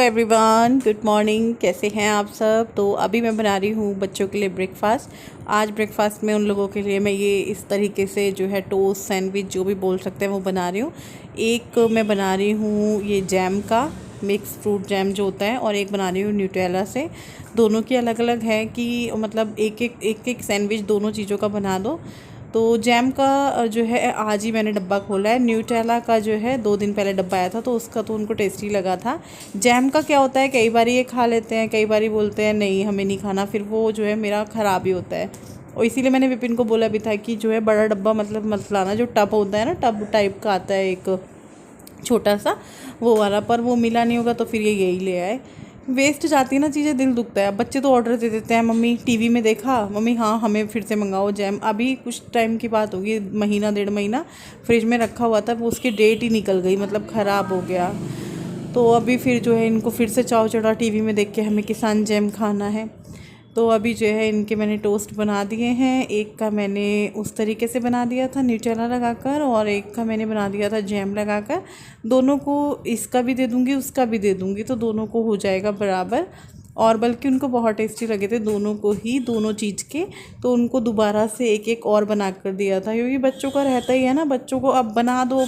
Everyone, good morning. कैसे हैं आप सब। तो अभी मैं बना रही हूँ बच्चों के लिए ब्रेकफास्ट। आज ब्रेकफास्ट में उन लोगों के लिए मैं ये इस तरीके से जो है टोस्ट सैंडविच जो भी बोल सकते हैं वो बना रही हूँ। एक मैं बना रही हूँ ये जैम का मिक्स फ्रूट जैम जो होता है, और एक बना रही हूँ न्यूटेला से। दोनों की अलग अलग है कि मतलब एक सैंडविच दोनों चीज़ों का बना दो। तो जैम का जो है आज ही मैंने डब्बा खोला है। न्यूटेला का जो है 2 दिन पहले डब्बा आया था, तो उसका तो उनको टेस्टी लगा था। जैम का क्या होता है, कई बार ये खा लेते हैं, कई बार बोलते हैं नहीं हमें नहीं खाना, फिर वो जो है मेरा ख़राब ही होता है। और इसीलिए मैंने विपिन को बोला भी था कि जो है बड़ा डब्बा मतलब मत लाना, जो टब होता है ना, टब टाइप का आता है एक छोटा सा वो वाला, पर वो मिला नहीं होगा तो फिर ये यही ले आए। वेस्ट जाती है ना चीज़ें, दिल दुखता है। बच्चे तो ऑर्डर दे देते हैं, मम्मी टीवी में देखा, मम्मी हाँ हमें फिर से मंगाओ जैम। अभी कुछ टाइम की बात होगी, महीना 1.5 महीना फ्रिज में रखा हुआ था, वो उसकी डेट ही निकल गई, मतलब ख़राब हो गया। तो अभी फिर जो है इनको फिर से चाव चढ़ा टीवी में देख के हमें किसान जैम खाना है। तो अभी जो है इनके मैंने टोस्ट बना दिए हैं। एक का मैंने उस तरीके से बना दिया था न्यूटेला लगाकर, और एक का मैंने बना दिया था जैम लगाकर। दोनों को इसका भी दे दूँगी उसका भी दे दूँगी, तो दोनों को हो जाएगा बराबर। और बल्कि उनको बहुत टेस्टी लगे थे दोनों को ही, दोनों चीज़ के। तो उनको दोबारा से एक एक और बना कर दिया था, क्योंकि बच्चों का रहता ही है ना, बच्चों को अब बना दो,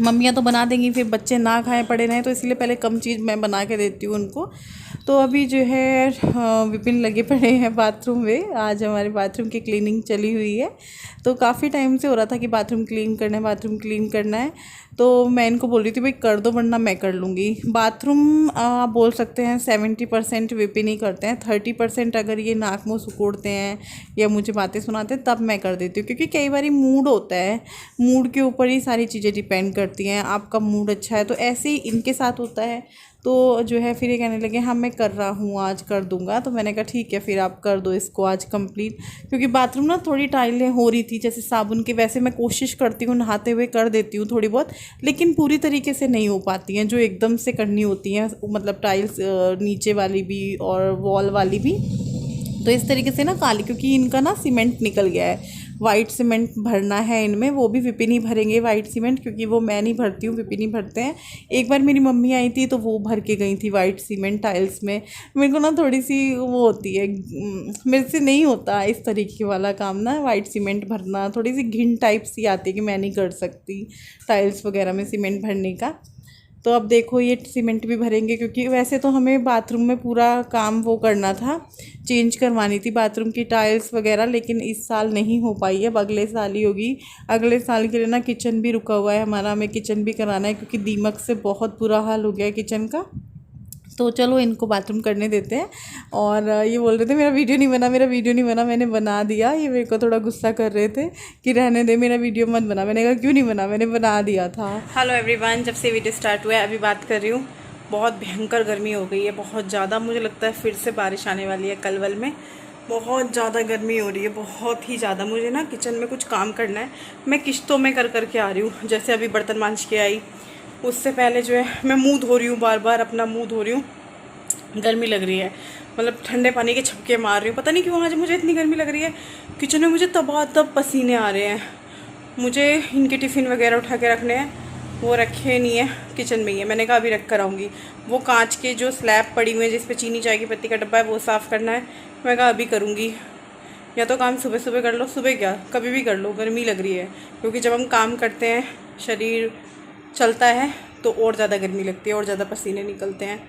मम्मियाँ तो बना देंगी, फिर बच्चे ना खाएं पड़े रहें, तो इसलिए पहले कम चीज़ मैं बना के देती हूँ उनको। तो अभी जो है विपिन लगे पड़े हैं बाथरूम में। आज हमारे बाथरूम की क्लीनिंग चली हुई है, तो काफ़ी टाइम से हो रहा था कि बाथरूम क्लीन करना है, बाथरूम क्लीन करना है। तो मैं इनको बोल रही थी भाई कर दो, वरना मैं कर लूँगी। बाथरूम आप बोल सकते हैं 70% विपिन ही करते हैं, 30% अगर ये नाक मुँह सिकोड़ते हैं या मुझे बातें सुनाते हैं तब मैं कर देती हूँ, क्योंकि कई बार मूड होता है, मूड के ऊपर ही सारी चीज़ें डिपेंड करती हैं। आपका मूड अच्छा है तो ऐसे ही इनके साथ होता है। तो जो है फिर ये कहने लगे हाँ मैं कर रहा हूँ, आज कर दूँगा। तो मैंने कहा ठीक है फिर आप कर दो इसको आज कंप्लीट, क्योंकि बाथरूम ना थोड़ी टाइलें हो रही थी जैसे साबुन की। वैसे मैं कोशिश करती हूँ नहाते हुए कर देती हूँ थोड़ी बहुत, लेकिन पूरी तरीके से नहीं हो पाती हैं जो एकदम से करनी होती हैं, मतलब टाइल्स नीचे वाली भी और वॉल वाली भी। तो इस तरीके से ना काली, क्योंकि इनका ना सीमेंट निकल गया है, वाइट सीमेंट भरना है इनमें। वो भी विपिन ही भरेंगे वाइट सीमेंट, क्योंकि वो मैं नहीं भरती हूँ, विपिन ही भरते हैं। एक बार मेरी मम्मी आई थी तो वो भर के गई थी वाइट सीमेंट टाइल्स में। मेरे को ना थोड़ी सी वो होती है, मेरे से नहीं होता इस तरीके वाला काम ना, वाइट सीमेंट भरना थोड़ी सी घिन टाइप सी आती है कि मैं नहीं कर सकती टाइल्स वगैरह में सीमेंट भरने का। तो अब देखो ये सीमेंट भी भरेंगे, क्योंकि वैसे तो हमें बाथरूम में पूरा काम वो करना था, चेंज करवानी थी बाथरूम की टाइल्स वगैरह, लेकिन इस साल नहीं हो पाई है, अब अगले साल ही होगी। अगले साल के लिए ना किचन भी रुका हुआ है हमारा, हमें किचन भी कराना है, क्योंकि दीमक से बहुत बुरा हाल हो गया है किचन का। तो चलो इनको बाथरूम करने देते हैं। और ये बोल रहे थे मेरा वीडियो नहीं बना, मेरा वीडियो नहीं बना। मैंने बना दिया, ये मेरे को थोड़ा गुस्सा कर रहे थे कि रहने दे मेरा वीडियो मत बना। मैंने कहा क्यों नहीं बना, मैंने बना दिया था। हेलो एवरीवन, जब से वीडियो स्टार्ट हुआ है अभी बात कर रही हूँ। बहुत भयंकर गर्मी हो गई है, बहुत ज़्यादा। मुझे लगता है फिर से बारिश आने वाली है कल वल में। बहुत ज़्यादा गर्मी हो रही है, बहुत ही ज़्यादा। मुझे ना किचन में कुछ काम करना है, मैं किश्तों में कर करके आ रही हूँ। जैसे अभी बर्तन मांज के आई, उससे पहले जो है मैं मुँह धो रही हूँ, बार बार अपना मुँह धो रही हूँ। गर्मी लग रही है, मतलब ठंडे पानी के छपके मार रही हूँ। पता नहीं क्यों आज मुझे इतनी गर्मी लग रही है। किचन में मुझे तब पसीने आ रहे हैं। मुझे इनके टिफ़िन वगैरह उठा के रखने हैं, वो रखे नहीं है, किचन में ही है। मैंने कहा अभी रख कर आऊँगी। वो कांच के जो स्लैब पड़ी हुई है जिस पे चीनी चाय की पत्ती का डब्बा है वो साफ़ करना है। मैं कहा अभी करूँगी, या तो काम सुबह सुबह कर लो, सुबह क्या कभी भी कर लो, गर्मी लग रही है। क्योंकि जब हम काम करते हैं, शरीर चलता है, तो और ज़्यादा गर्मी लगती है और ज़्यादा पसीने निकलते हैं।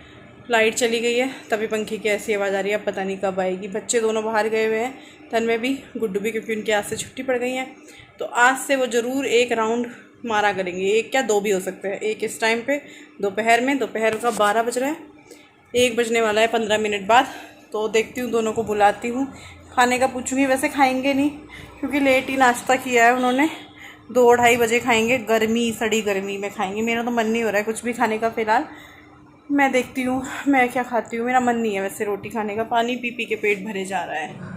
लाइट चली गई है, तभी पंखे की ऐसी आवाज़ आ रही है, अब पता नहीं कब आएगी। बच्चे दोनों बाहर गए हुए हैं, तन्मय भी गुड्डू भी, क्योंकि उनकी आज से छुट्टी पड़ गई है। तो आज से वो ज़रूर एक राउंड मारा करेंगे, एक क्या दो भी हो सकते हैं। एक इस टाइम पे दोपहर में, दोपहर का 12 बज रहा है, 1 बजने वाला है 15 मिनट बाद। तो देखती हूँ, दोनों को बुलाती हूँ, खाने का पूछूंगी। वैसे खाएंगे नहीं, क्योंकि लेट ही नाश्ता किया है उन्होंने, 2-2:30 बजे खाएंगे। गर्मी, सड़ी गर्मी में खाएंगे। मेरा तो मन नहीं हो रहा है कुछ भी खाने का फ़िलहाल। मैं देखती हूँ मैं क्या खाती हूँ। मेरा मन नहीं है वैसे रोटी खाने का, पानी पी पी के पेट भरे जा रहा है।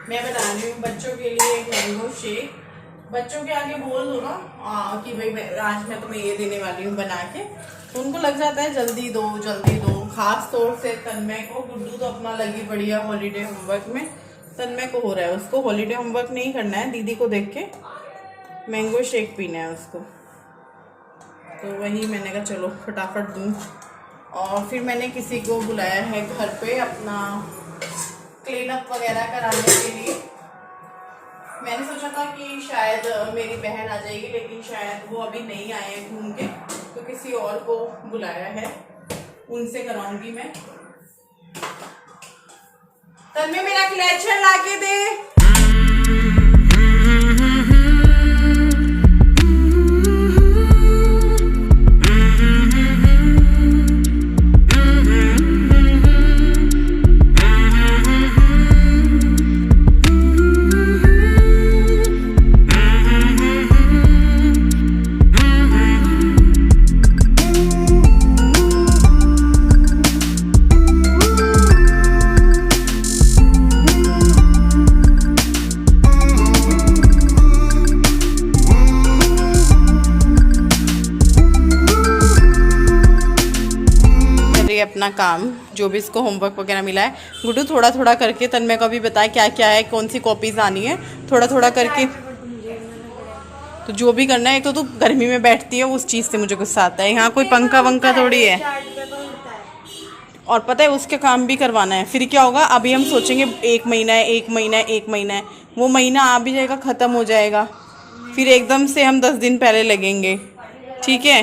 मैं बना रही हूँ बच्चों के लिए एक मैंगो शेक। बच्चों के आगे बोल दो ना कि भाई आज मैं तुम्हें ये देने वाली हूँ बना के, तो उनको लग जाता है जल्दी दो जल्दी दो। खास तौर से तन्मय को, गुड्डू तो अपना लगी बढ़िया हॉलीडे होमवर्क में, तन्मय को हो रहा है उसको हॉलीडे होमवर्क नहीं करना है, दीदी को देख के मैंगो शेक पीना है उसको। तो वही मैंने कहा चलो फटाफट दूँ। और फिर मैंने किसी को बुलाया है घर पे अपना क्लीन अप वगैरह कराने के लिए। मैंने सोचा था कि शायद मेरी बहन आ जाएगी, लेकिन शायद वो अभी नहीं आए हैं घूम के, तो किसी और को बुलाया है, उनसे कराऊंगी मैं। तन्मय मेरा क्लेचर ला के दे। अपना काम जो भी इसको होमवर्क वगैरह मिला है, गुड्डू थोड़ा थोड़ा करके तन्मय को भी बताया क्या क्या है, कौन सी कॉपीज आनी है, थोड़ा थोड़ा करके। तो जो भी करना है, एक तो तू गर्मी में बैठती है उस चीज़ से मुझे गुस्सा आता है। यहाँ कोई पंखा वंखा थोड़ी है, और पता है उसके काम भी करवाना है। फिर क्या होगा, अभी हम सोचेंगे 1 महीना है 1 महीना है 1 महीना है, वो महीना आ भी जाएगा, ख़त्म हो जाएगा, फिर एकदम से हम 10 दिन पहले लगेंगे। ठीक है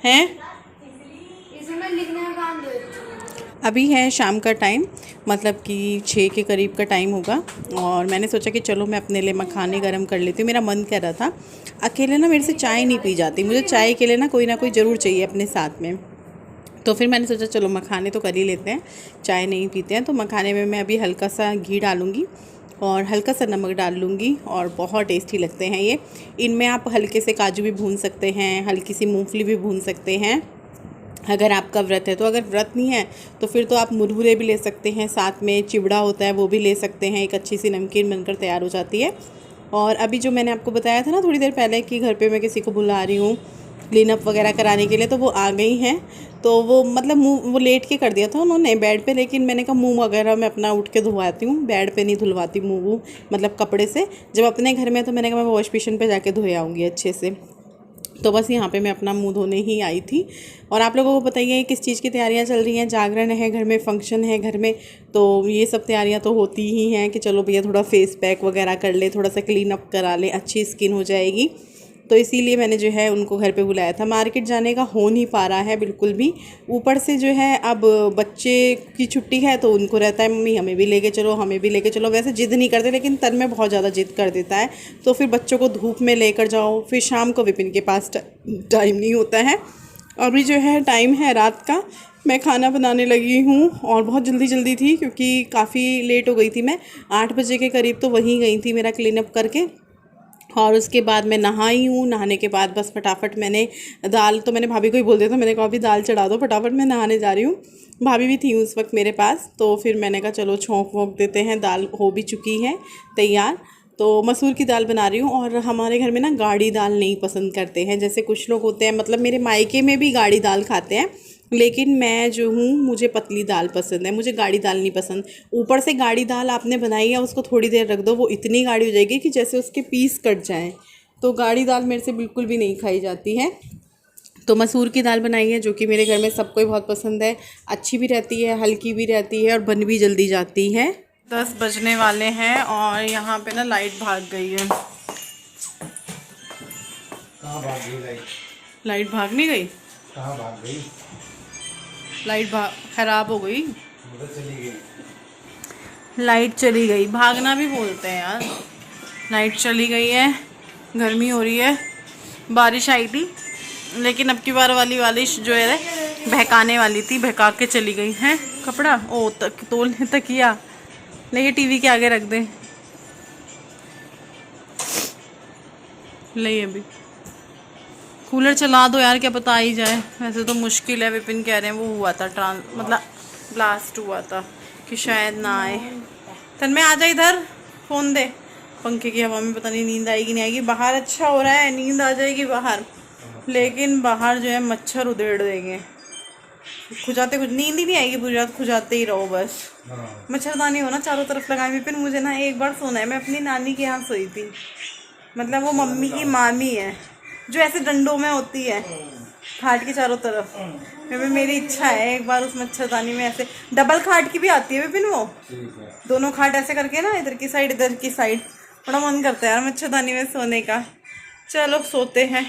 हैं? अभी है शाम का टाइम, मतलब कि 6 के करीब का टाइम होगा, और मैंने सोचा कि चलो मैं अपने लिए मखाने गरम कर लेती हूँ। मेरा मन कर रहा था, अकेले ना मेरे से चाय नहीं पी जाती, मुझे चाय के लिए ना कोई ज़रूर चाहिए अपने साथ में। तो फिर मैंने सोचा चलो मखाने तो कर ही लेते हैं, चाय नहीं पीते हैं। तो मखाने में मैं अभी हल्का सा घी डालूँगी और हल्का सा नमक डाल लूँगी, और बहुत टेस्टी लगते हैं ये। इनमें आप हल्के से काजू भी भून सकते हैं, हल्की सी मूँगफली भी भून सकते हैं अगर आपका व्रत है। तो अगर व्रत नहीं है तो फिर तो आप मुरमुरे भी ले सकते हैं, साथ में चिवड़ा होता है वो भी ले सकते हैं, एक अच्छी सी नमकीन बनकर तैयार हो जाती है। और अभी जो मैंने आपको बताया था ना थोड़ी देर पहले कि घर पे मैं किसी को बुला रही हूँ क्लीन अप वगैरह कराने के लिए, तो वो आ गई हैं। तो वो मतलब मुँह वो लेट के कर दिया था उन्होंने बेड पे, लेकिन मैंने कहा मुँह वगैरह मैं अपना उठ के धुलवाती हूँ, बेड पे नहीं धुलवाती मुँह मतलब कपड़े से। जब अपने घर में तो मैंने कहा मैं वॉश बेसिन पे जाके धोए आऊँगी अच्छे से। तो बस यहाँ पे मैं अपना मुंह धोने ही आई थी। और आप लोगों को बताइए किस चीज़ की तैयारियां चल रही हैं, जागरण है घर में, फंक्शन है घर में, तो ये सब तैयारियां तो होती ही हैं कि चलो भैया थोड़ा फेस पैक वगैरह कर ले, थोड़ा सा क्लीन अप करा ले, अच्छी स्किन हो जाएगी। तो इसीलिए मैंने जो है उनको घर पे बुलाया था। मार्केट जाने का हो नहीं पा रहा है बिल्कुल भी, ऊपर से जो है अब बच्चे की छुट्टी है तो उनको रहता है मम्मी हमें भी लेके चलो हमें भी लेके चलो। वैसे ज़िद नहीं करते, लेकिन तन्मय बहुत ज़्यादा ज़िद कर देता है, तो फिर बच्चों को धूप में लेकर जाओ, फिर शाम को विपिन के पास टाइम नहीं होता है। अभी जो है टाइम है रात का, मैं खाना बनाने लगी हूँ, और बहुत जल्दी थी क्योंकि काफ़ी लेट हो गई थी। मैं 8 बजे के करीब तो वहीं गई थी मेरा क्लीन अप करके, और उसके बाद मैं नहाई हूँ। नहाने के बाद बस फटाफट मैंने दाल, तो मैंने भाभी को ही बोल दिया था, मैंने कहा अभी दाल चढ़ा दो, फटाफट मैं नहाने जा रही हूँ। भाभी भी थी उस वक्त मेरे पास, तो फिर मैंने कहा चलो छोंक वोंक देते हैं, दाल हो भी चुकी है तैयार। तो मसूर की दाल बना रही हूँ, और हमारे घर में ना गाढ़ी दाल नहीं पसंद करते हैं, जैसे कुछ लोग होते हैं, मतलब मेरे मायके में भी गाढ़ी दाल खाते हैं, लेकिन मैं जो हूँ मुझे पतली दाल पसंद है, मुझे गाढ़ी दाल नहीं पसंद। ऊपर से गाढ़ी दाल आपने बनाई है, उसको थोड़ी देर रख दो, वो इतनी गाढ़ी हो जाएगी कि जैसे उसके पीस कट जाएं। तो गाढ़ी दाल मेरे से बिल्कुल भी नहीं खाई जाती है। तो मसूर की दाल बनाई है, जो कि मेरे घर में सबको ही बहुत पसंद है, अच्छी भी रहती है, हल्की भी रहती है, और बन भी जल्दी जाती है। 10 बजने वाले हैं, और यहाँ पे ना लाइट भाग गई है। कहाँ भाग गई लाइट? लाइट भाग नहीं गई? कहाँ भाग गई? लाइट खराब हो गई, चली गई। लाइट चली गई, भागना भी बोलते हैं यार। लाइट चली गई है, गर्मी हो रही है, बारिश आई थी, लेकिन अब की बार वाली बारिश जो है बहकाने वाली थी, बहका के चली गई है। कपड़ा ओ तोलने तकिया लेके टीवी के आगे रख दे, ले अभी कूलर चला दो यार, क्या पता ही जाए। वैसे तो मुश्किल है, विपिन कह रहे हैं वो हुआ था मतलब ब्लास्ट हुआ था कि शायद ना आए। तन में आ जा इधर, फोन दे। पंखे की हवा में पता नहीं नींद आएगी नहीं आएगी। बाहर अच्छा हो रहा है, नींद आ जाएगी बाहर, लेकिन बाहर जो है मच्छर उधेड़ देंगे। खुजाते कुछ नींद ही नहीं आएगी पूरी रात, खुजाते ही रहो बस। मच्छरदानी हो ना चारों तरफ लगाई हुई। फिर मुझे ना एक बार सोना है, मैं अपनी नानी के यहाँ सोई थी, मतलब वो मम्मी की मामी है जो ऐसे डंडों में होती है खाट के चारों तरफ। मेरी इच्छा है एक बार उस मच्छरदानी में ऐसे, डबल खाट की भी आती है विपिन वो, दोनों खाट ऐसे करके ना, इधर की साइड इधर की साइड। बड़ा मन करता है यार मच्छरदानी में सोने का। चलो सोते हैं।